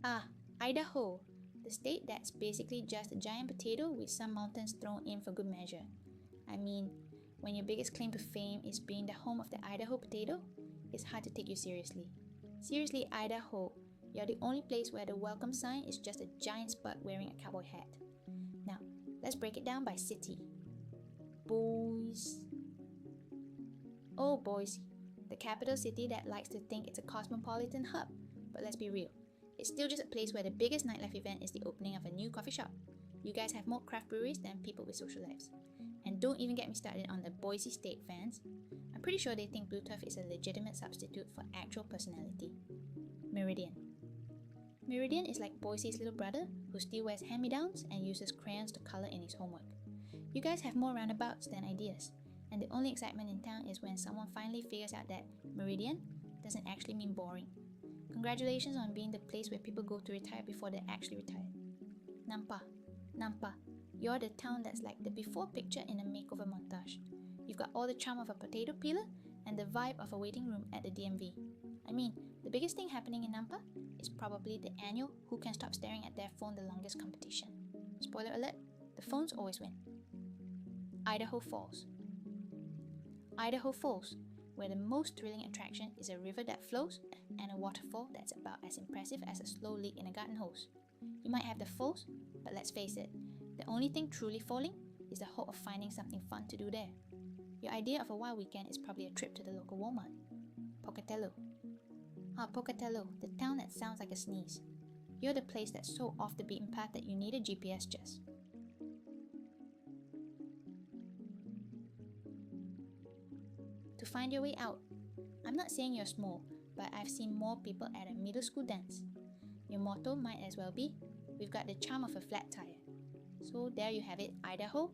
Ah, Idaho, the state that's basically just a giant potato with some mountains thrown in for good measure. I mean, when your biggest claim to fame is being the home of the Idaho potato, it's hard to take you seriously. Seriously, Idaho, you're the only place where the welcome sign is just a giant spud wearing a cowboy hat. Now, let's break it down by city. Boise. Oh, Boise, the capital city that likes to think it's a cosmopolitan hub. But let's be real, it's still just a place where the biggest nightlife event is the opening of a new coffee shop. You guys have more craft breweries than people with social lives. And don't even get me started on the Boise State fans. I'm pretty sure they think blue turf is a legitimate substitute for actual personality. Meridian. Meridian is like Boise's little brother who still wears hand-me-downs and uses crayons to color in his homework. You guys have more roundabouts than ideas, and the only excitement in town is when someone finally figures out that Meridian doesn't actually mean boring. Congratulations on being the place where people go to retire before they're actually retired. Nampa, you're the town that's like the before picture in a makeover montage. You've got all the charm of a potato peeler and the vibe of a waiting room at the DMV. I mean, the biggest thing happening in Nampa is probably the annual Who Can Stop Staring at Their Phone the Longest competition. Spoiler alert, the phones always win. Idaho Falls. Idaho Falls, where the most thrilling attraction is a river that flows and a waterfall that's about as impressive as a slow leak in a garden hose. You might have the falls, but let's face it, the only thing truly falling is the hope of finding something fun to do there. Your idea of a wild weekend is probably a trip to the local Walmart. Pocatello. Pocatello, the town that sounds like a sneeze. You're the place that's so off the beaten path that you need a GPS just. To find your way out. I'm not saying you're small, but I've seen more people at a middle school dance. Your motto might as well be, we've got the charm of a flat tire. So there you have it, Idaho.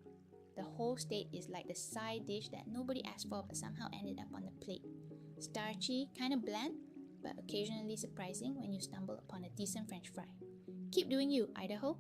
The whole state is like the side dish that nobody asked for but somehow ended up on the plate. Starchy, kind of bland, but occasionally surprising when you stumble upon a decent French fry. Keep doing you, Idaho.